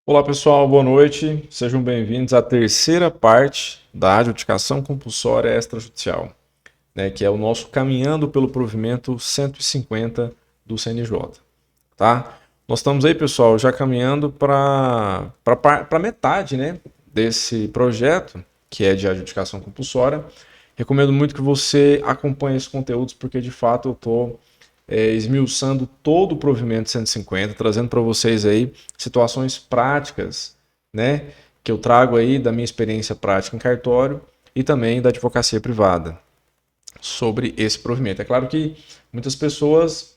Olá pessoal, boa noite. Sejam bem-vindos à terceira parte da adjudicação compulsória extrajudicial, né, que é o nosso caminhando pelo provimento 150 do CNJ, tá? Nós estamos aí, pessoal, já caminhando para metade, né, desse projeto, que é de adjudicação compulsória. Recomendo muito que você acompanhe esses conteúdos, porque de fato eu estou esmiuçando todo o provimento 150, trazendo para vocês aí situações práticas, né, que eu trago aí da minha experiência prática em cartório e também da advocacia privada sobre esse provimento. É claro que muitas pessoas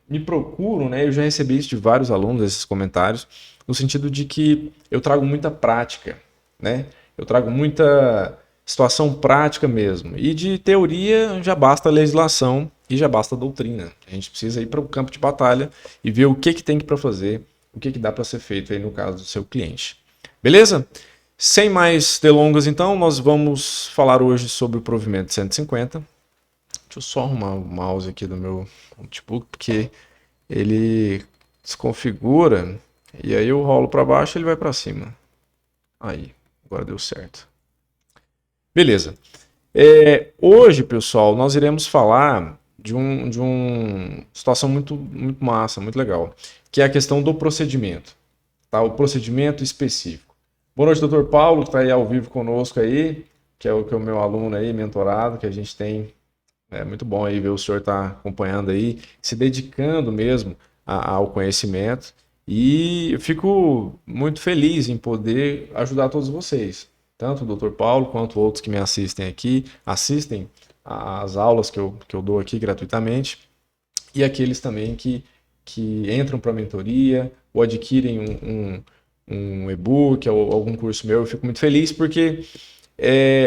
me procuram, né, eu já recebi isso de vários alunos, esses comentários, no sentido de que eu trago muita prática, né, eu trago muita situação prática mesmo. E de teoria já basta a legislação e já basta a doutrina. A gente precisa ir para o campo de batalha e ver o que tem para fazer, o que dá para ser feito aí no caso do seu cliente. Beleza? Sem mais delongas, então, nós vamos falar hoje sobre o provimento 150. Deixa eu só arrumar o mouse aqui do meu notebook, porque ele desconfigura e aí eu rolo para baixo e ele vai para cima. Aí, agora deu certo. Beleza. Hoje, pessoal, nós iremos falar de uma situação muito massa, muito legal, que é a questão do procedimento, tá? O procedimento específico. Boa noite, doutor Paulo, que está aí ao vivo conosco aí, que é o meu aluno aí, mentorado, que a gente tem. É muito bom aí ver o senhor estar acompanhando aí, se dedicando mesmo ao conhecimento. E eu fico muito feliz em poder ajudar todos vocês, tanto o Dr. Paulo quanto outros que me assistem aqui, assistem às aulas que eu dou aqui gratuitamente, e aqueles também que entram para a mentoria ou adquirem um e-book ou algum curso meu. Eu fico muito feliz porque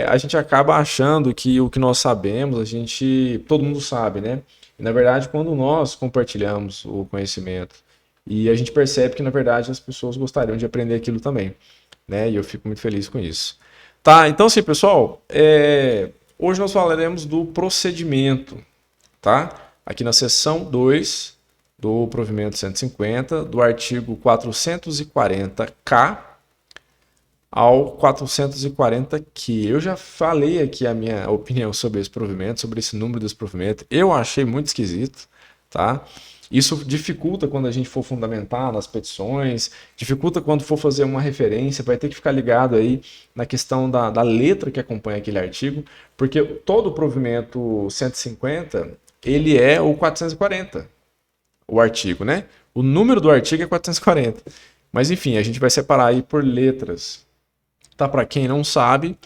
a gente acaba achando que o que nós sabemos, todo mundo sabe, né? E, na verdade, quando nós compartilhamos o conhecimento e a gente percebe que, na verdade, as pessoas gostariam de aprender aquilo também, né? E eu fico muito feliz com isso. Tá, então assim, pessoal, hoje nós falaremos do procedimento, tá? Aqui na seção 2 do provimento 150, do artigo 440K ao 440 que eu já falei aqui a minha opinião sobre esse provimento, sobre esse número desse provimento. Eu achei muito esquisito, tá? Isso dificulta quando a gente for fundamentar nas petições, dificulta quando for fazer uma referência, vai ter que ficar ligado aí na questão da letra que acompanha aquele artigo, porque todo o provimento 150, ele é o 440, o artigo, né? O número do artigo é 440. Mas enfim, a gente vai separar aí por letras. Tá, para quem não sabe,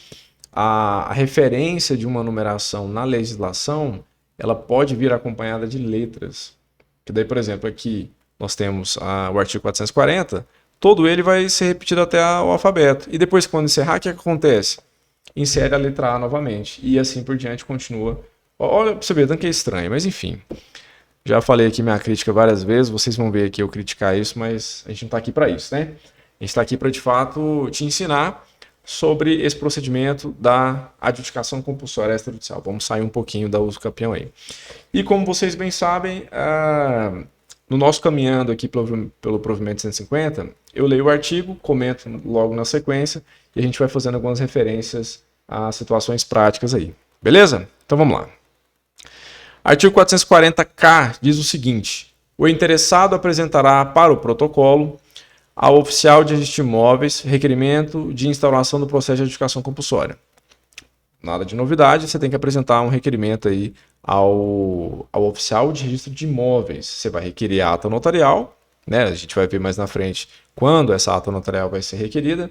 a referência de uma numeração na legislação, ela pode vir acompanhada de letras. Que daí, por exemplo, aqui nós temos o artigo 440, todo ele vai ser repetido até o alfabeto. E depois, quando encerrar, o que acontece? Insere a letra A novamente. E assim por diante continua. Olha para você ver, tanto que é estranho, mas enfim. Já falei aqui minha crítica várias vezes, vocês vão ver aqui eu criticar isso, mas a gente não está aqui para isso, né? A gente está aqui para, de fato, te ensinar sobre esse procedimento da adjudicação compulsória extrajudicial. Vamos sair um pouquinho da uso campeão aí. E como vocês bem sabem, no nosso caminhando aqui pelo provimento 150, eu leio o artigo, comento logo na sequência e a gente vai fazendo algumas referências a situações práticas aí. Beleza? Então vamos lá. Artigo 440K diz o seguinte: o interessado apresentará para o protocolo ao oficial de registro de imóveis requerimento de instauração do processo de adjudicação compulsória. Nada de novidade, você tem que apresentar um requerimento aí ao oficial de registro de imóveis. Você vai requerer a ata notarial, né? A gente vai ver mais na frente quando essa ata notarial vai ser requerida,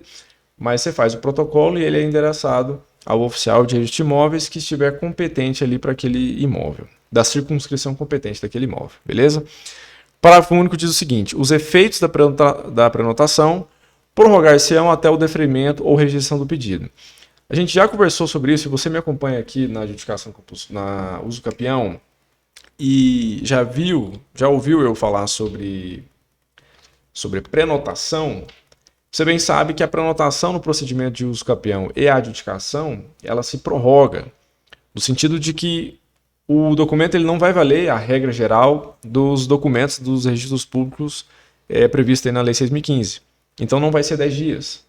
mas você faz o protocolo e ele é endereçado ao oficial de registro de imóveis que estiver competente ali para aquele imóvel, da circunscrição competente daquele imóvel, beleza? Parágrafo único diz o seguinte: os efeitos da prenotação prorrogar-se-ão até o deferimento ou rejeição do pedido. A gente já conversou sobre isso, e você me acompanha aqui na adjudicação na uso capião e já ouviu eu falar sobre prenotação. Você bem sabe que a prenotação no procedimento de uso capião e a adjudicação, ela se prorroga, no sentido de que o documento ele não vai valer a regra geral dos documentos dos registros públicos previsto aí na Lei 6.015. Então não vai ser 10 dias,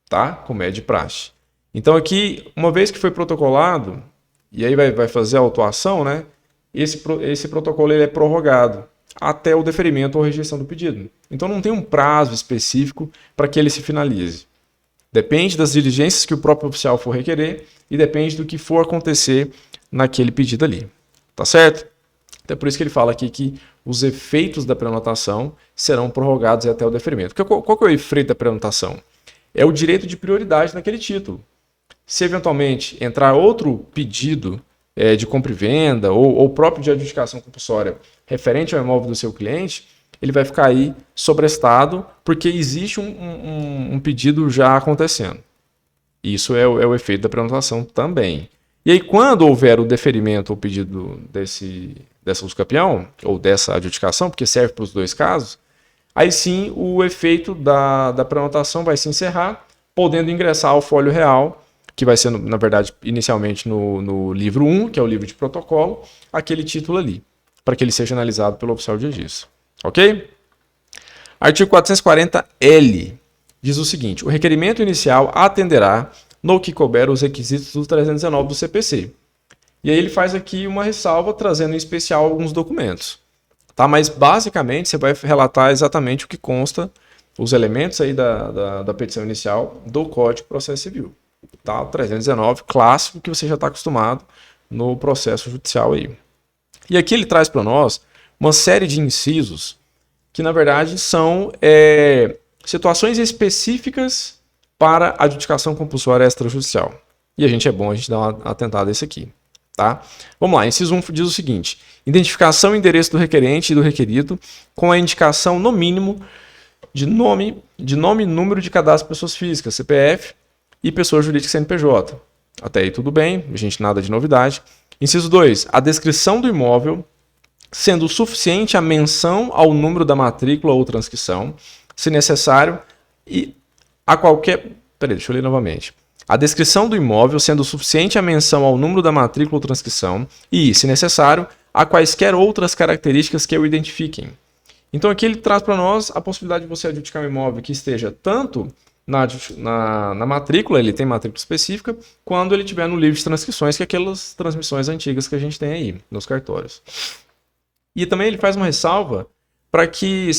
tá? Como é de praxe. Então aqui, uma vez que foi protocolado, e aí vai fazer a autuação, né? Esse protocolo ele é prorrogado até o deferimento ou rejeição do pedido. Então não tem um prazo específico para que ele se finalize. Depende das diligências que o próprio oficial for requerer e depende do que for acontecer naquele pedido ali. Tá certo? Então é por isso que ele fala aqui que os efeitos da prenotação serão prorrogados até o deferimento. Qual que é o efeito da prenotação? É o direito de prioridade naquele título. Se eventualmente entrar outro pedido de compra e venda ou próprio de adjudicação compulsória referente ao imóvel do seu cliente, ele vai ficar aí sobrestado porque existe um pedido já acontecendo. Isso é o efeito da prenotação também. E aí, quando houver o deferimento ou pedido dessa usucapião, ou dessa adjudicação, porque serve para os dois casos, aí sim o efeito da prenotação vai se encerrar, podendo ingressar ao folho real, que vai ser, na verdade, inicialmente no livro 1, que é o livro de protocolo, aquele título ali, para que ele seja analisado pelo oficial de registro. Ok? Artigo 440-L diz o seguinte: o requerimento inicial atenderá no que couber os requisitos do 319 do CPC. E aí ele faz aqui uma ressalva, trazendo em especial alguns documentos. Tá? Mas basicamente você vai relatar exatamente o que consta, os elementos aí da petição inicial do Código de Processo Civil. Tá? 319, clássico, que você já está acostumado no processo judicial aí. E aqui ele traz para nós uma série de incisos que, na verdade, são situações específicas para adjudicação compulsória extrajudicial. E é bom a gente dar uma atentada a esse aqui. Tá? Vamos lá, inciso 1 diz o seguinte: identificação e endereço do requerente e do requerido com a indicação, no mínimo, de nome e número de cadastro de pessoas físicas, CPF, e pessoa jurídica, CNPJ. Até aí tudo bem, nada de novidade. Inciso 2, a descrição do imóvel, sendo suficiente a menção ao número da matrícula ou transcrição, se necessário, e a qualquer... Peraí, deixa eu ler novamente. A descrição do imóvel, sendo suficiente a menção ao número da matrícula ou transcrição, e, se necessário, a quaisquer outras características que o identifiquem. Então aqui ele traz para nós a possibilidade de você adjudicar um imóvel que esteja tanto na matrícula, ele tem matrícula específica, quando ele estiver no livro de transcrições, que é aquelas transmissões antigas que a gente tem aí nos cartórios. E também ele faz uma ressalva para que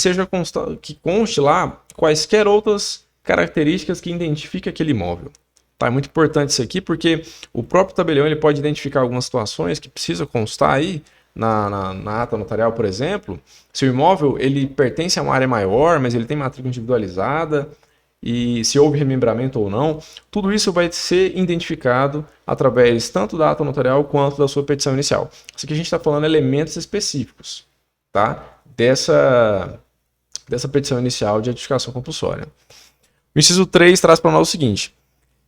que conste lá quaisquer outras características que identifiquem aquele imóvel. Tá? É muito importante isso aqui, porque o próprio tabelião ele pode identificar algumas situações que precisa constar aí na ata notarial, por exemplo. Se o imóvel ele pertence a uma área maior, mas ele tem matrícula individualizada, e se houve remembramento ou não, tudo isso vai ser identificado através tanto da ata notarial quanto da sua petição inicial. Isso aqui a gente está falando elementos específicos, tá? dessa petição inicial de adjudicação compulsória. O inciso 3 traz para nós o seguinte: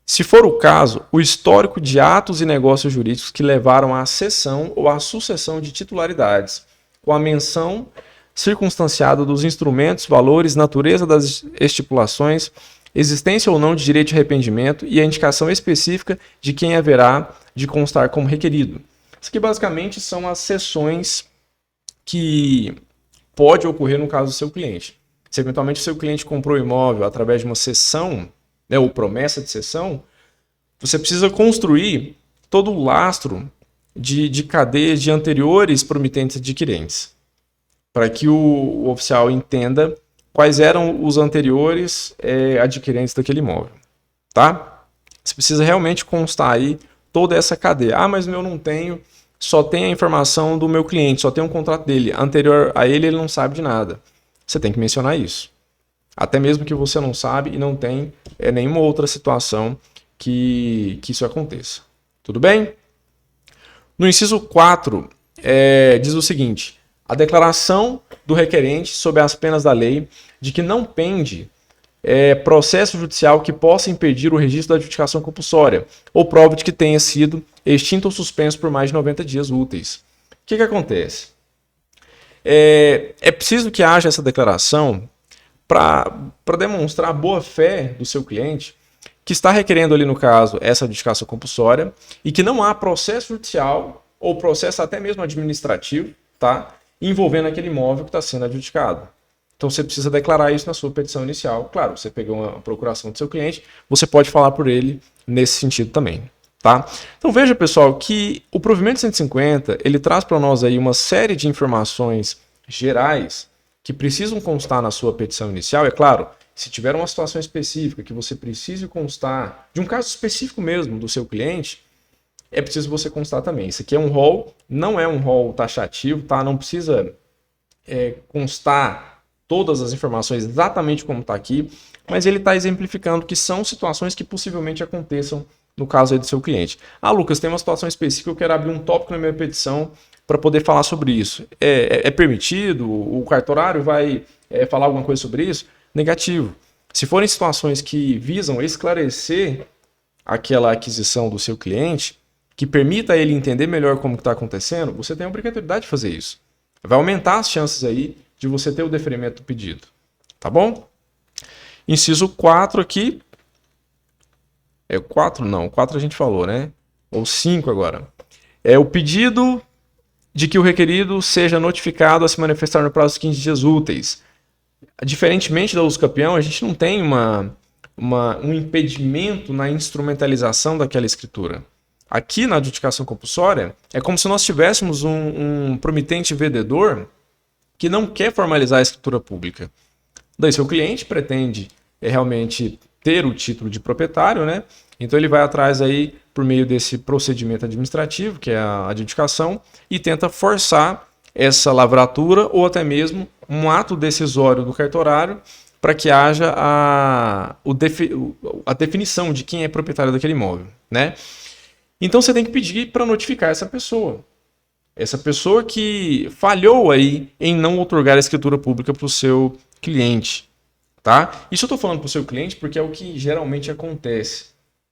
se for o caso, o histórico de atos e negócios jurídicos que levaram à cessão ou à sucessão de titularidades, com a menção circunstanciada dos instrumentos, valores, natureza das estipulações, existência ou não de direito de arrependimento e a indicação específica de quem haverá de constar como requerido. Isso aqui basicamente são as cessões que pode ocorrer no caso do seu cliente. Se eventualmente o seu cliente comprou o imóvel através de uma cessão, né, ou promessa de cessão, você precisa construir todo o lastro de cadeias de anteriores promitentes adquirentes, para que o oficial entenda quais eram os anteriores adquirentes daquele imóvel. Tá? Você precisa realmente constar aí toda essa cadeia. Ah, mas o meu não tenho, só tem a informação do meu cliente, só tem um contrato dele. Anterior a ele não sabe de nada. Você tem que mencionar isso. Até mesmo que você não sabe e não tem nenhuma outra situação que isso aconteça. Tudo bem? No inciso 4, diz o seguinte: a declaração do requerente sob as penas da lei de que não pende processo judicial que possa impedir o registro da adjudicação compulsória ou prova de que tenha sido extinto ou suspenso por mais de 90 dias úteis. O que acontece? É preciso que haja essa declaração para demonstrar a boa-fé do seu cliente que está requerendo ali, no caso, essa adjudicação compulsória e que não há processo judicial ou processo até mesmo administrativo, tá, envolvendo aquele imóvel que está sendo adjudicado. Então você precisa declarar isso na sua petição inicial. Claro, você pegou uma procuração do seu cliente, você pode falar por ele nesse sentido também. Tá? Então veja, pessoal, que o provimento 150 ele traz para nós aí uma série de informações gerais que precisam constar na sua petição inicial. É claro, se tiver uma situação específica que você precise constar, de um caso específico mesmo do seu cliente, é preciso você constar também. Isso aqui é um rol, não é um rol taxativo, tá? Não precisa constar todas as informações exatamente como está aqui, mas ele está exemplificando que são situações que possivelmente aconteçam no caso aí do seu cliente. Ah, Lucas, tem uma situação específica, eu quero abrir um tópico na minha petição para poder falar sobre isso. É permitido? O cartorário vai falar alguma coisa sobre isso? Negativo. Se forem situações que visam esclarecer aquela aquisição do seu cliente, que permita ele entender melhor como está acontecendo, você tem a obrigatoriedade de fazer isso. Vai aumentar as chances aí de você ter o deferimento do pedido. Tá bom? Inciso 4 aqui. 4 não, 4 a gente falou, né? Ou 5 agora. É o pedido de que o requerido seja notificado a se manifestar no prazo de 15 dias úteis. Diferentemente da uso campeão, a gente não tem um impedimento na instrumentalização daquela escritura. Aqui na adjudicação compulsória, é como se nós tivéssemos um promitente vendedor que não quer formalizar a escritura pública. Daí seu cliente pretende realmente ter o título de proprietário, né? Então ele vai atrás aí por meio desse procedimento administrativo, que é a adjudicação, e tenta forçar essa lavratura ou até mesmo um ato decisório do cartorário para que haja a definição de quem é proprietário daquele imóvel, né? Então você tem que pedir para notificar essa pessoa. Essa pessoa que falhou aí em não outorgar a escritura pública para o seu cliente. Tá? Isso eu estou falando para o seu cliente porque é o que geralmente acontece.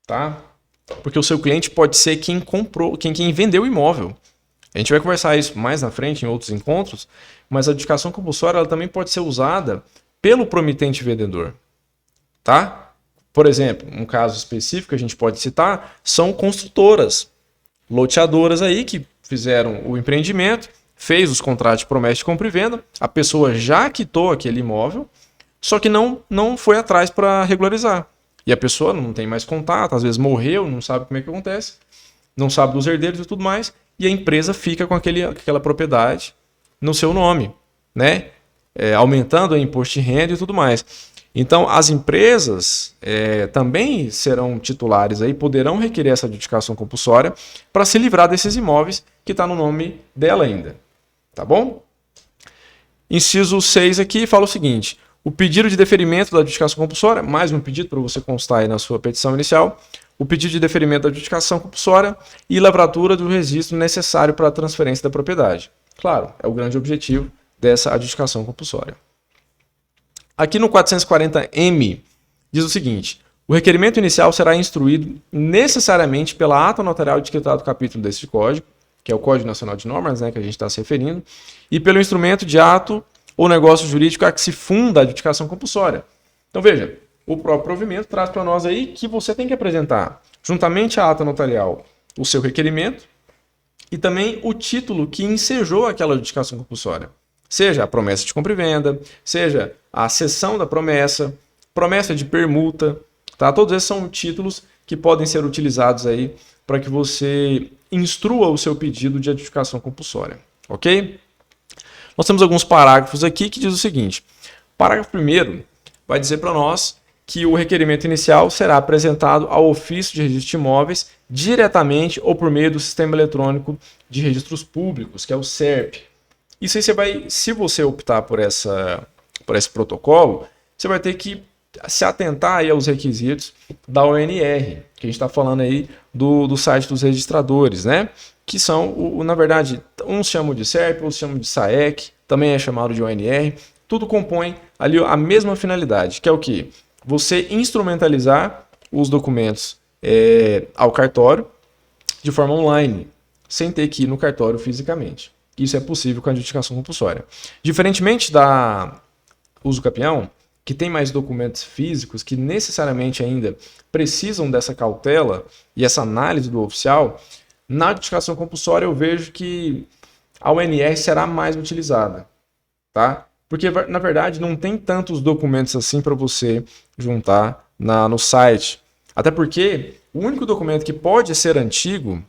Tá? Porque o seu cliente pode ser quem comprou, quem vendeu o imóvel. A gente vai conversar isso mais na frente em outros encontros, mas a adjudicação compulsória ela também pode ser usada pelo promitente vendedor. Tá? Por exemplo, um caso específico que a gente pode citar são construtoras, loteadoras aí que fizeram o empreendimento, fez os contratos de promessa de compra e venda, a pessoa já quitou aquele imóvel, só que não foi atrás para regularizar. E a pessoa não tem mais contato, às vezes morreu, não sabe como é que acontece, não sabe dos herdeiros e tudo mais, e a empresa fica com aquela propriedade no seu nome, né? Aumentando o imposto de renda e tudo mais. Então, as empresas também serão titulares aí, poderão requerer essa adjudicação compulsória para se livrar desses imóveis que está no nome dela ainda. Tá bom? Inciso 6 aqui fala o seguinte: o pedido de deferimento da adjudicação compulsória, mais um pedido para você constar aí na sua petição inicial, o pedido de deferimento da adjudicação compulsória e lavratura do registro necessário para a transferência da propriedade. Claro, é o grande objetivo dessa adjudicação compulsória. Aqui no 440M diz o seguinte: o requerimento inicial será instruído necessariamente pela ata notarial etiquetada do capítulo desse código, que é o Código Nacional de Normas, né, que a gente está se referindo, e pelo instrumento de ato ou negócio jurídico a que se funda a adjudicação compulsória. Então veja, o próprio provimento traz para nós aí que você tem que apresentar, juntamente à ata notarial, o seu requerimento e também o título que ensejou aquela adjudicação compulsória. Seja a promessa de compra e venda, seja a cessão da promessa, promessa de permuta, tá? Todos esses são títulos que podem ser utilizados aí para que você instrua o seu pedido de adjudicação compulsória, ok? Nós temos alguns parágrafos aqui que diz o seguinte: parágrafo 1º vai dizer para nós que o requerimento inicial será apresentado ao ofício de registro de imóveis diretamente ou por meio do Sistema Eletrônico de Registros Públicos, que é o SERP. Isso aí se você optar por esse protocolo, você vai ter que se atentar aí aos requisitos da ONR, que a gente está falando aí do site dos registradores, né? Que são, na verdade, uns chamam de SERP, outros chamam de SAEC, também é chamado de ONR. Tudo compõe ali a mesma finalidade, que é o quê? Você instrumentalizar os documentos ao cartório de forma online, sem ter que ir no cartório fisicamente. Isso é possível com a adjudicação compulsória. Diferentemente da uso capião, que tem mais documentos físicos que necessariamente ainda precisam dessa cautela e essa análise do oficial, na adjudicação compulsória eu vejo que a ONR será mais utilizada. Tá? Porque, na verdade, não tem tantos documentos assim para você juntar no site. Até porque o único documento que pode ser antigo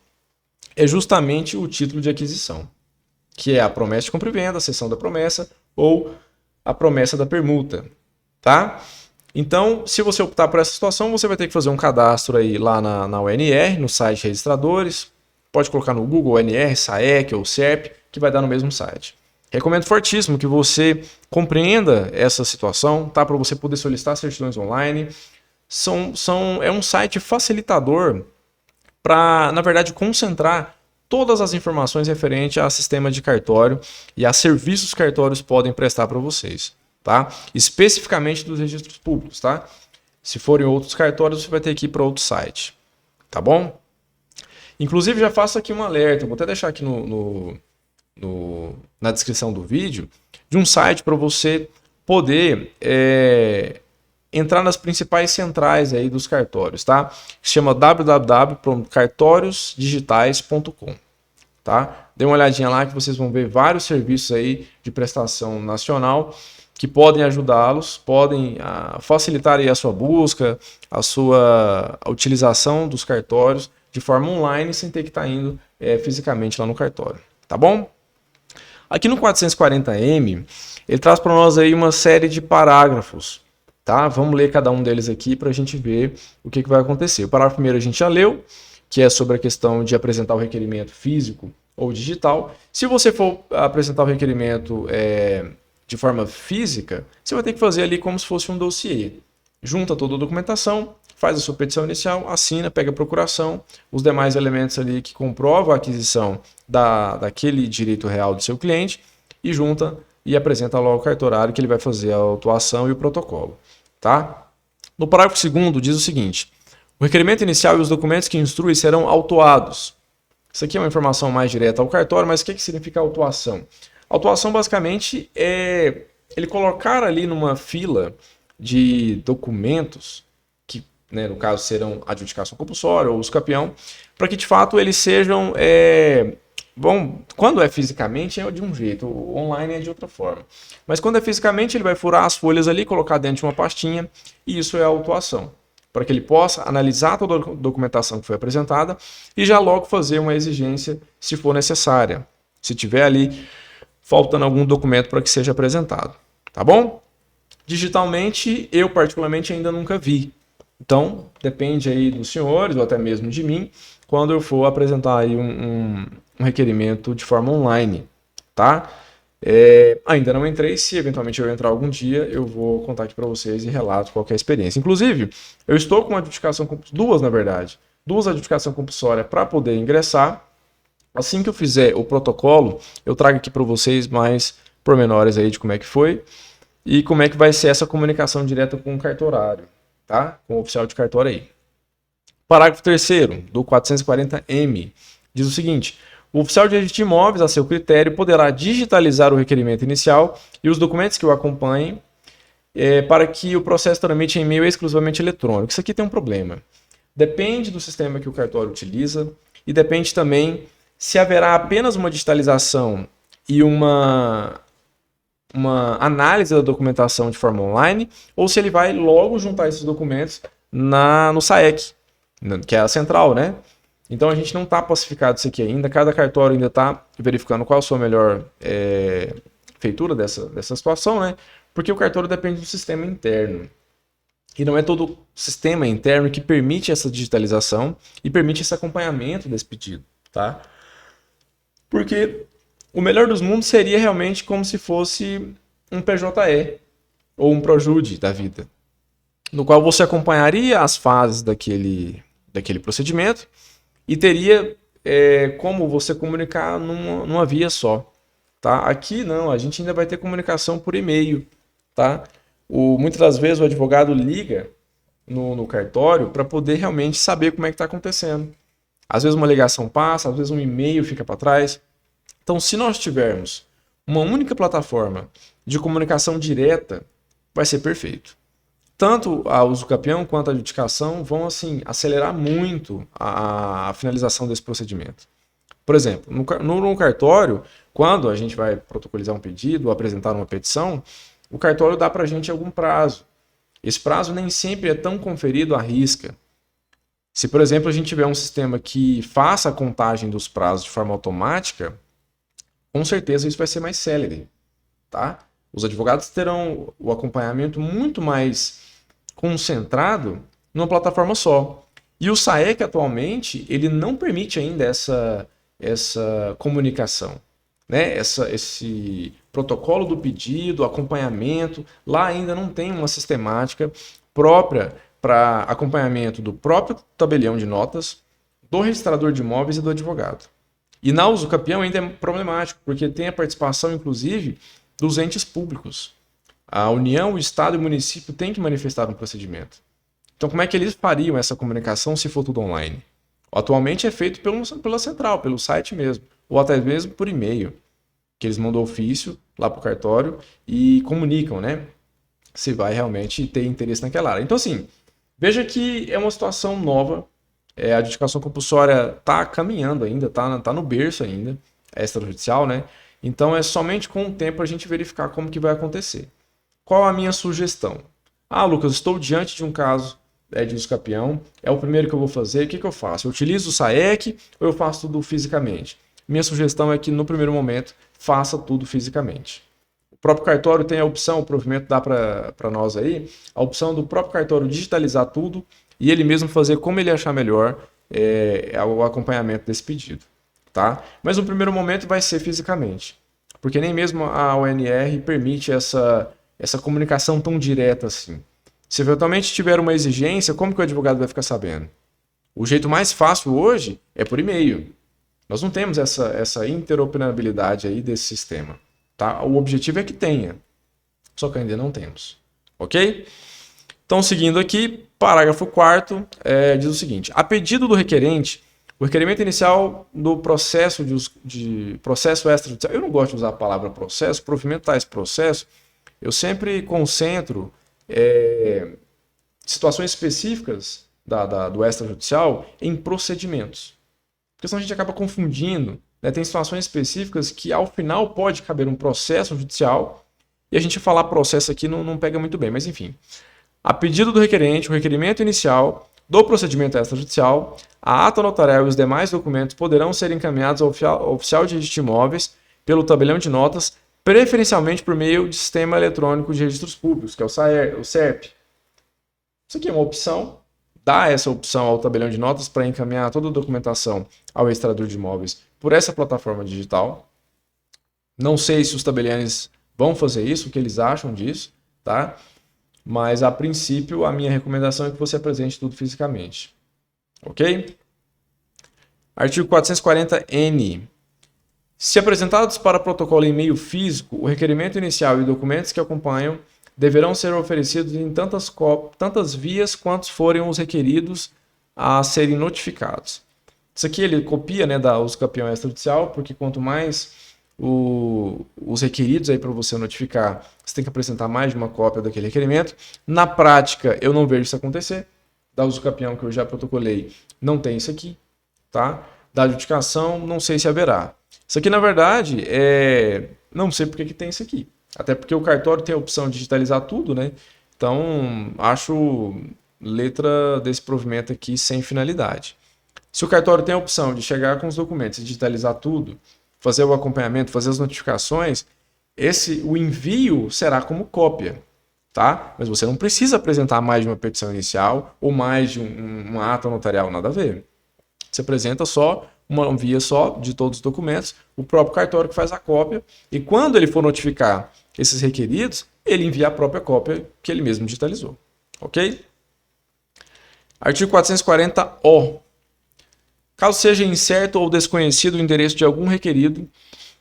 é justamente o título de aquisição, que é a promessa de compra e venda, a cessão da promessa ou a promessa da permuta, tá? Então, se você optar por essa situação, você vai ter que fazer um cadastro aí lá na UNR, no site registradores. Pode colocar no Google UNR, SAEC ou CERP, que vai dar no mesmo site. Recomendo fortíssimo que você compreenda essa situação, tá? Para você poder solicitar certidões online. É um site facilitador para, na verdade, concentrar todas as informações referentes a sistema de cartório e a serviços que cartórios podem prestar para vocês, tá? Especificamente dos registros públicos, tá? Se forem outros cartórios, você vai ter que ir para outro site, tá bom? Inclusive, já faço aqui um alerta, vou até deixar aqui na descrição do vídeo, de um site para você poder entrar nas principais centrais aí dos cartórios, tá? Que se chama www.cartoriosdigitais.com, tá? Dê uma olhadinha lá que vocês vão ver vários serviços aí de prestação nacional que podem ajudá-los, podem facilitar aí a sua busca, a utilização dos cartórios de forma online sem ter que estar indo fisicamente lá no cartório, tá bom? Aqui no 440M, ele traz para nós aí uma série de parágrafos, tá? Vamos ler cada um deles aqui para a gente ver o que vai acontecer. O parágrafo primeiro a gente já leu, que é sobre a questão de apresentar o requerimento físico ou digital. Se você for apresentar o requerimento de forma física, você vai ter que fazer ali como se fosse um dossiê. Junta toda a documentação, faz a sua petição inicial, assina, pega a procuração, os demais elementos ali que comprovam a aquisição daquele direito real do seu cliente e junta e apresenta logo ao cartorário que ele vai fazer a autuação e o protocolo, tá? No parágrafo 2º diz o seguinte: o requerimento inicial e os documentos que instruem serão autuados. Isso aqui é uma informação mais direta ao cartório, mas o que significa autuação? Autuação basicamente é ele colocar ali numa fila de documentos, que no caso serão a adjudicação compulsória ou os campeão, para que de fato eles sejam bom, quando é fisicamente é de um jeito, o online é de outra forma. Mas quando é fisicamente, ele vai furar as folhas ali, colocar dentro de uma pastinha, e isso é a autuação. Para que ele possa analisar toda a documentação que foi apresentada e já logo fazer uma exigência se for necessária. Se tiver ali faltando algum documento para que seja apresentado. Tá bom? Digitalmente, eu particularmente ainda nunca vi. Então, depende aí dos senhores ou até mesmo de mim, quando eu for apresentar aí um requerimento de forma online, tá? Ainda não entrei, se eventualmente eu entrar algum dia, eu vou contar aqui para vocês e relato qual que é a experiência. Inclusive, eu estou com uma adjudicação, duas adjudicações compulsórias para poder ingressar. Assim que eu fizer o protocolo, eu trago aqui para vocês mais pormenores aí de como é que foi e como é que vai ser essa comunicação direta com o cartorário, tá? Com o oficial de cartório aí. Parágrafo 3º do 440M diz o seguinte: o oficial de registro de imóveis, a seu critério, poderá digitalizar o requerimento inicial e os documentos que o acompanhem para que o processo tramite em meio exclusivamente eletrônico. Isso aqui tem um problema. Depende do sistema que o cartório utiliza e depende também se haverá apenas uma digitalização e uma análise da documentação de forma online ou se ele vai logo juntar esses documentos no SAEC, que é a central, né? Então a gente não está pacificado isso aqui ainda, cada cartório ainda está verificando qual a sua melhor feitura dessa situação, né? Porque o cartório depende do sistema interno. E não é todo sistema interno que permite essa digitalização e permite esse acompanhamento desse pedido, tá? Porque o melhor dos mundos seria realmente como se fosse um PJE ou um Projude da vida, no qual você acompanharia as fases daquele procedimento e teria como você comunicar numa via só, tá? Aqui não, a gente ainda vai ter comunicação por e-mail, tá? Muitas das vezes o advogado liga no cartório para poder realmente saber como é que está acontecendo. Às vezes uma ligação passa, às vezes um e-mail fica para trás. Então, se nós tivermos uma única plataforma de comunicação direta, vai ser perfeito. Tanto a usucapião quanto a adjudicação vão assim acelerar muito a finalização desse procedimento. Por exemplo, no cartório, quando a gente vai protocolizar um pedido ou apresentar uma petição, o cartório dá para a gente algum prazo. Esse prazo nem sempre é tão conferido à risca. Se, por exemplo, a gente tiver um sistema que faça a contagem dos prazos de forma automática, com certeza isso vai ser mais célere, tá? Os advogados terão o acompanhamento muito mais concentrado numa plataforma só. E o SAEC atualmente, ele não permite ainda essa comunicação, né? Esse protocolo do pedido, acompanhamento, lá ainda não tem uma sistemática própria para acompanhamento do próprio tabelião de notas, do registrador de imóveis e do advogado. E na usucapião ainda é problemático, porque tem a participação, inclusive, dos entes públicos. A União, o Estado e o município têm que manifestar um procedimento. Então, como é que eles fariam essa comunicação se for tudo online? Atualmente é feito pela central, pelo site mesmo, ou até mesmo por e-mail, que eles mandam ofício lá para o cartório e comunicam, né? Se vai realmente ter interesse naquela área. Então, assim, veja que é uma situação nova. A adjudicação compulsória está caminhando ainda, está no berço ainda, é extrajudicial, né? Então é somente com o tempo a gente verificar como que vai acontecer. Qual a minha sugestão? Lucas, estou diante de um caso de usucapião, é o primeiro que eu vou fazer, o que eu faço? Eu utilizo o SAEC ou eu faço tudo fisicamente? Minha sugestão é que no primeiro momento faça tudo fisicamente. O próprio cartório tem a opção, o provimento dá para nós aí, a opção do próprio cartório digitalizar tudo e ele mesmo fazer como ele achar melhor o acompanhamento desse pedido. Tá? Mas no primeiro momento vai ser fisicamente, porque nem mesmo a ONR permite essa comunicação tão direta assim. Se eventualmente tiver uma exigência, como que o advogado vai ficar sabendo? O jeito mais fácil hoje é por e-mail. Nós não temos essa interoperabilidade aí desse sistema. Tá? O objetivo é que tenha, só que ainda não temos. Ok? Então, seguindo aqui, parágrafo 4º diz o seguinte: a pedido do requerente, o requerimento inicial do processo de processo extrajudicial, eu não gosto de usar a palavra processo, provimento tais processo, eu sempre concentro situações específicas do extrajudicial em procedimentos. Porque senão a gente acaba confundindo, né? Tem situações específicas que ao final pode caber um processo judicial e a gente falar processo aqui não pega muito bem, mas enfim. A pedido do requerente, o requerimento inicial do procedimento extrajudicial, a ata notarial e os demais documentos poderão ser encaminhados ao oficial de registro de imóveis pelo tabelião de notas, preferencialmente por meio de sistema eletrônico de registros públicos, que é o SERP. Isso aqui é uma opção, dá essa opção ao tabelião de notas para encaminhar toda a documentação ao registrador de imóveis por essa plataforma digital. Não sei se os tabeliães vão fazer isso, o que eles acham disso, tá? Mas, a princípio, a minha recomendação é que você apresente tudo fisicamente. Ok? Artigo 440-N. Se apresentados para protocolo em meio físico, o requerimento inicial e documentos que acompanham deverão ser oferecidos em tantas vias quantos forem os requeridos a serem notificados. Isso aqui ele copia, né, da usucapião extrajudicial, porque quanto mais os requeridos aí para você notificar, você tem que apresentar mais de uma cópia daquele requerimento. Na prática, eu não vejo isso acontecer. Da usucapião que eu já protocolei, não tem isso aqui, tá? Da adjudicação, não sei se haverá. Isso aqui, na verdade, não sei porque que tem isso aqui. Até porque o cartório tem a opção de digitalizar tudo, né? Então, acho letra desse provimento aqui sem finalidade. Se o cartório tem a opção de chegar com os documentos e digitalizar tudo, fazer o acompanhamento, fazer as notificações, o envio será como cópia, tá? Mas você não precisa apresentar mais de uma petição inicial ou mais de uma ata notarial, nada a ver. Você apresenta só uma via só de todos os documentos, o próprio cartório que faz a cópia, e quando ele for notificar esses requeridos, ele envia a própria cópia que ele mesmo digitalizou, ok? Artigo 440-O. Caso seja incerto ou desconhecido o endereço de algum requerido,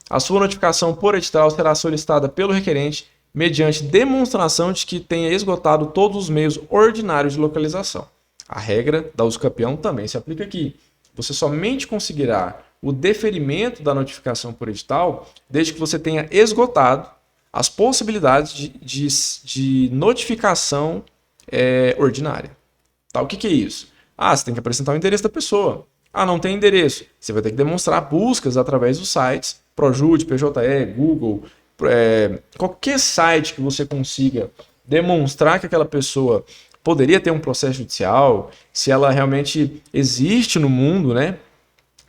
a sua notificação por edital será solicitada pelo requerente mediante demonstração de que tenha esgotado todos os meios ordinários de localização. A regra da usucapião também se aplica aqui. Você somente conseguirá o deferimento da notificação por edital desde que você tenha esgotado as possibilidades de notificação ordinária. Tá? O que é isso? Você tem que apresentar o endereço da pessoa. Ah, não tem endereço. Você vai ter que demonstrar buscas através dos sites, Projude, PJE, Google, qualquer site que você consiga demonstrar que aquela pessoa poderia ter um processo judicial, se ela realmente existe no mundo, né?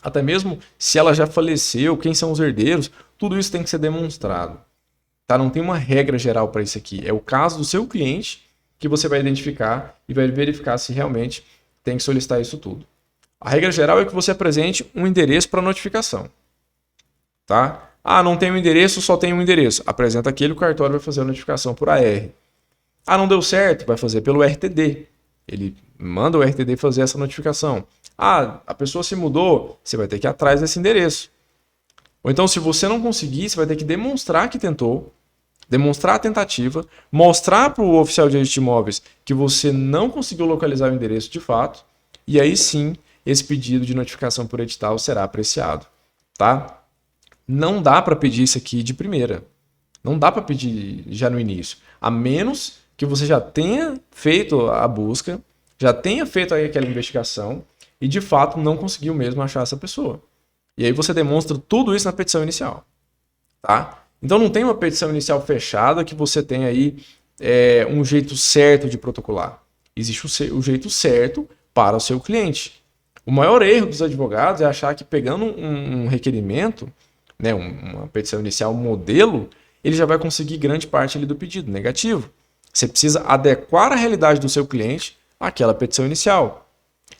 Até mesmo se ela já faleceu, quem são os herdeiros, tudo isso tem que ser demonstrado. Tá? Não tem uma regra geral para isso aqui. É o caso do seu cliente que você vai identificar e vai verificar se realmente tem que solicitar isso tudo. A regra geral é que você apresente um endereço para notificação. Tá? Ah, não tem um endereço, só tem um endereço. Apresenta aquele, o cartório vai fazer a notificação por AR. Ah, não deu certo, vai fazer pelo RTD. Ele manda o RTD fazer essa notificação. Ah, a pessoa se mudou, você vai ter que ir atrás desse endereço. Ou então, se você não conseguir, você vai ter que demonstrar que tentou, demonstrar a tentativa, mostrar para o oficial de registro de imóveis que você não conseguiu localizar o endereço de fato, e aí sim, esse pedido de notificação por edital será apreciado. Tá? Não dá para pedir isso aqui de primeira. Não dá para pedir já no início. A menos que você já tenha feito a busca, já tenha feito aí aquela investigação e de fato não conseguiu mesmo achar essa pessoa. E aí você demonstra tudo isso na petição inicial. Tá? Então não tem uma petição inicial fechada que você tem aí um jeito certo de protocolar. Existe o jeito certo para o seu cliente. O maior erro dos advogados é achar que pegando um requerimento, né, uma petição inicial modelo, ele já vai conseguir grande parte ali do pedido, negativo. Você precisa adequar a realidade do seu cliente àquela petição inicial.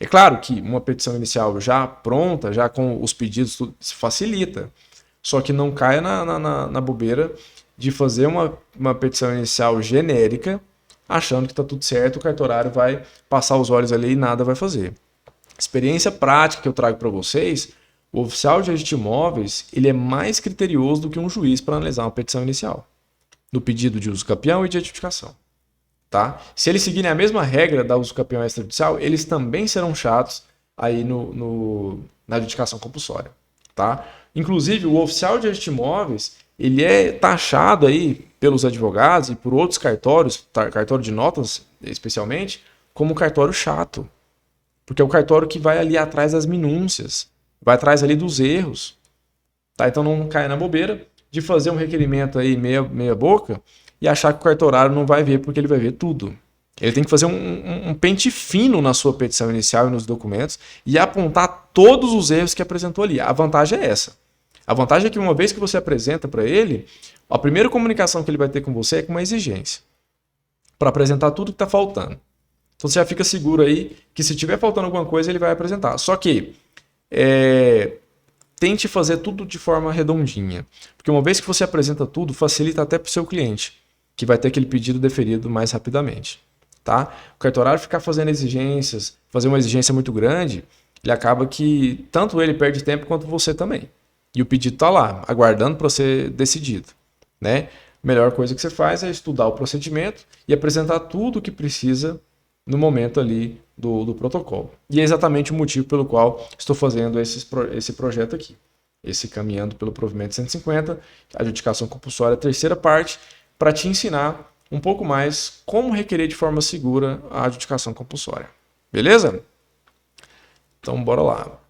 É claro que uma petição inicial já pronta, já com os pedidos, tudo, facilita. Só que não caia na bobeira de fazer uma petição inicial genérica, achando que está tudo certo, o cartorário vai passar os olhos ali e nada vai fazer. Experiência prática que eu trago para vocês, o oficial de registro de imóveis ele é mais criterioso do que um juiz para analisar uma petição inicial, no pedido de uso capião e de adjudicação. Tá? Se eles seguirem a mesma regra da uso capião extrajudicial, eles também serão chatos aí na adjudicação compulsória. Tá? Inclusive, o oficial de registro de imóveis ele é taxado aí pelos advogados e por outros cartórios, cartório de notas especialmente, como cartório chato. Porque é o cartório que vai ali atrás das minúcias, vai atrás ali dos erros. Tá? Então não cai na bobeira de fazer um requerimento aí meia boca e achar que o cartorário não vai ver porque ele vai ver tudo. Ele tem que fazer um pente fino na sua petição inicial e nos documentos e apontar todos os erros que apresentou ali. A vantagem é essa. A vantagem é que uma vez que você apresenta para ele, a primeira comunicação que ele vai ter com você é com uma exigência para apresentar tudo que está faltando. Então você já fica seguro aí que se tiver faltando alguma coisa ele vai apresentar. Só que tente fazer tudo de forma redondinha. Porque uma vez que você apresenta tudo, facilita até para o seu cliente, que vai ter aquele pedido deferido mais rapidamente. Tá? O cartorário ficar fazendo exigências, fazer uma exigência muito grande, ele acaba que tanto ele perde tempo quanto você também. E o pedido está lá, aguardando para ser decidido. Né? A melhor coisa que você faz é estudar o procedimento e apresentar tudo o que precisa no momento ali do protocolo. E é exatamente o motivo pelo qual estou fazendo esse projeto aqui. Esse caminhando pelo provimento 150, adjudicação compulsória, terceira parte, para te ensinar um pouco mais como requerer de forma segura a adjudicação compulsória. Beleza? Então, bora lá.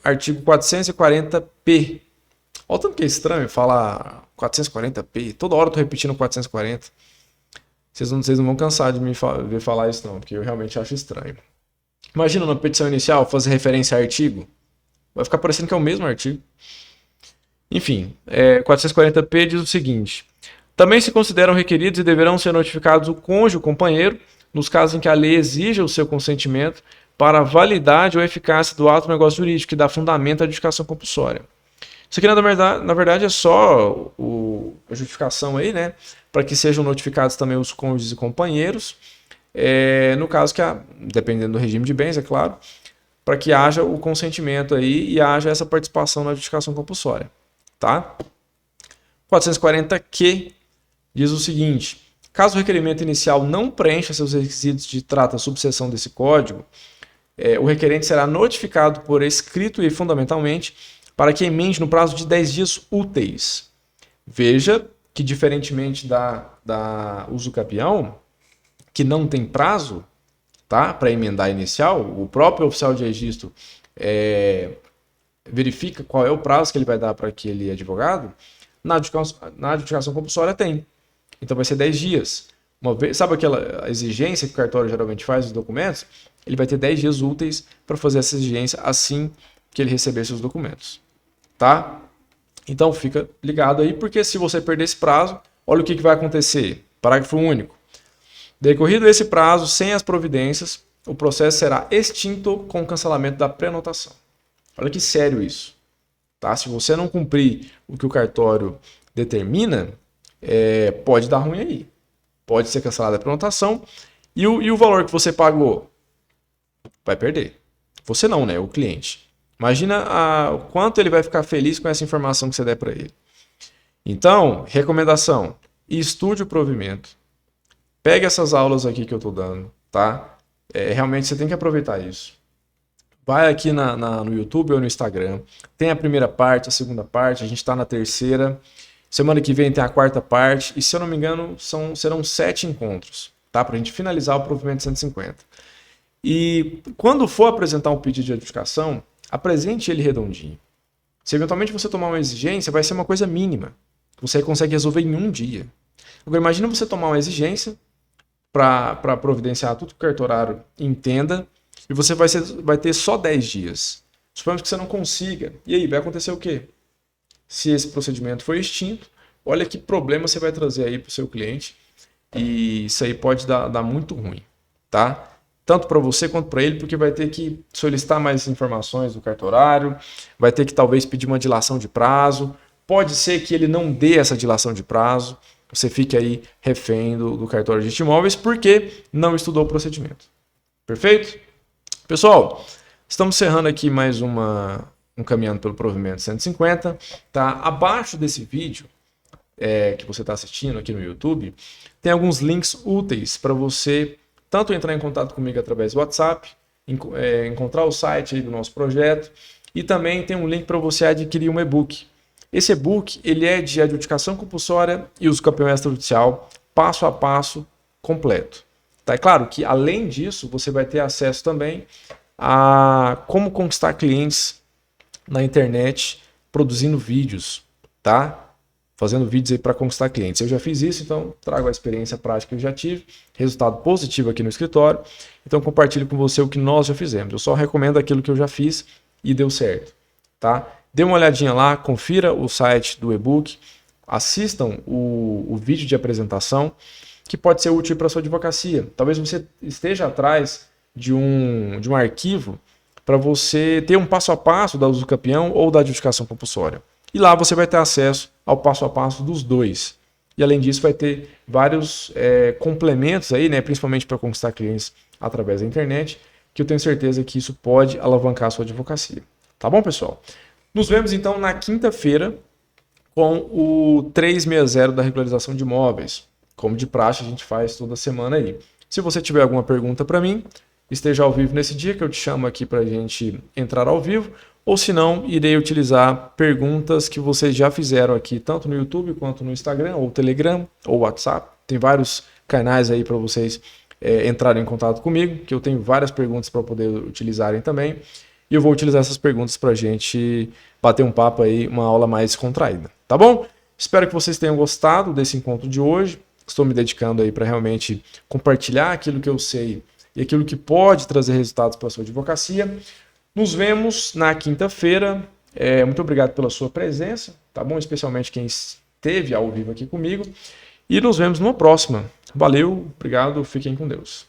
Artigo 440p. Olha o tanto que é estranho falar 440p. Toda hora eu estou repetindo 440. Vocês não vão cansar de me ver falar isso não, porque eu realmente acho estranho. Imagina na petição inicial fazer referência a artigo. Vai ficar parecendo que é o mesmo artigo. Enfim, 440p diz o seguinte. Também se consideram requeridos e deverão ser notificados o cônjuge, o companheiro, nos casos em que a lei exija o seu consentimento para a validade ou eficácia do ato do negócio jurídico que dá fundamento à adjudicação compulsória. Isso aqui, na verdade, é só a justificação aí, né? Para que sejam notificados também os cônjuges e companheiros. No caso que, dependendo do regime de bens, é claro, para que haja o consentimento aí e haja essa participação na adjudicação compulsória. Tá? 440Q diz o seguinte. Caso o requerimento inicial não preencha seus requisitos de trata subseção desse código, o requerente será notificado por escrito e fundamentalmente para que emende no prazo de 10 dias úteis. Veja que, diferentemente da uso capião, que não tem prazo, tá, para emendar inicial, o próprio oficial de registro verifica qual é o prazo que ele vai dar para aquele advogado, na adjudicação compulsória tem. Então vai ser 10 dias. Sabe aquela exigência que o cartório geralmente faz dos documentos? Ele vai ter 10 dias úteis para fazer essa exigência assim que ele receber seus documentos. Tá? Então fica ligado aí, porque se você perder esse prazo, olha o que vai acontecer. Parágrafo único. Decorrido esse prazo, sem as providências, o processo será extinto com o cancelamento da pré-notação. Olha que sério isso. Tá? Se você não cumprir o que o cartório determina, pode dar ruim aí. Pode ser cancelada a pré-notação e o valor que você pagou vai perder. Você não, né? O cliente. Imagina o quanto ele vai ficar feliz com essa informação que você der para ele. Então, recomendação: estude o provimento. Pegue essas aulas aqui que eu estou dando, tá? Realmente você tem que aproveitar isso. Vai aqui no YouTube ou no Instagram. Tem a primeira parte, a segunda parte. A gente está na terceira. Semana que vem tem a quarta parte. E se eu não me engano, serão 7 encontros, tá? Para a gente finalizar o provimento 150. E quando for apresentar um pedido de adjudicação, apresente ele redondinho. Se eventualmente você tomar uma exigência, vai ser uma coisa mínima. Você consegue resolver em um dia. Agora imagina você tomar uma exigência para providenciar tudo que o cartorário entenda, e você vai ter só 10 dias. Suponhamos que você não consiga. E aí, vai acontecer o quê? Se esse procedimento for extinto, olha que problema você vai trazer aí para o seu cliente. E isso aí pode dar muito ruim, tá? Tanto para você quanto para ele, porque vai ter que solicitar mais informações do cartorário, vai ter que talvez pedir uma dilação de prazo. Pode ser que ele não dê essa dilação de prazo. Você fique aí refém do cartório de imóveis porque não estudou o procedimento. Perfeito? Pessoal, estamos encerrando aqui mais um caminhando pelo provimento 150. Tá? Abaixo desse vídeo que você está assistindo aqui no YouTube, tem alguns links úteis para você tanto entrar em contato comigo através do WhatsApp, encontrar o site aí do nosso projeto, e também tem um link para você adquirir um e-book. Esse e-book ele é de adjudicação compulsória e uso campeão extrajudicial, passo a passo, completo. Tá? É claro que, além disso, você vai ter acesso também a como conquistar clientes na internet produzindo vídeos, tá? Fazendo vídeos aí para conquistar clientes. Eu já fiz isso, então trago a experiência prática que eu já tive, resultado positivo aqui no escritório, então compartilho com você o que nós já fizemos. Eu só recomendo aquilo que eu já fiz e deu certo, tá? Dê uma olhadinha lá, confira o site do e-book, assistam o vídeo de apresentação, que pode ser útil para a sua advocacia. Talvez você esteja atrás de um arquivo para você ter um passo a passo da uso campeão ou da adjudicação compulsória. E lá você vai ter acesso ao passo a passo dos dois. E além disso vai ter vários complementos aí, né, principalmente para conquistar clientes através da internet, que eu tenho certeza que isso pode alavancar a sua advocacia. Tá bom, pessoal? Nos vemos então na quinta-feira com o 360 da regularização de imóveis. Como de praxe, a gente faz toda semana aí. Se você tiver alguma pergunta para mim, esteja ao vivo nesse dia que eu te chamo aqui para a gente entrar ao vivo, ou se não, irei utilizar perguntas que vocês já fizeram aqui, tanto no YouTube quanto no Instagram, ou Telegram, ou WhatsApp. Tem vários canais aí para vocês entrarem em contato comigo, que eu tenho várias perguntas para poder utilizarem também. E eu vou utilizar essas perguntas para a gente bater um papo aí, uma aula mais contraída. Tá bom? Espero que vocês tenham gostado desse encontro de hoje. Estou me dedicando aí para realmente compartilhar aquilo que eu sei e aquilo que pode trazer resultados para a sua advocacia. Nos vemos na quinta-feira. Muito obrigado pela sua presença, tá bom? Especialmente quem esteve ao vivo aqui comigo. E nos vemos numa próxima. Valeu, obrigado, fiquem com Deus.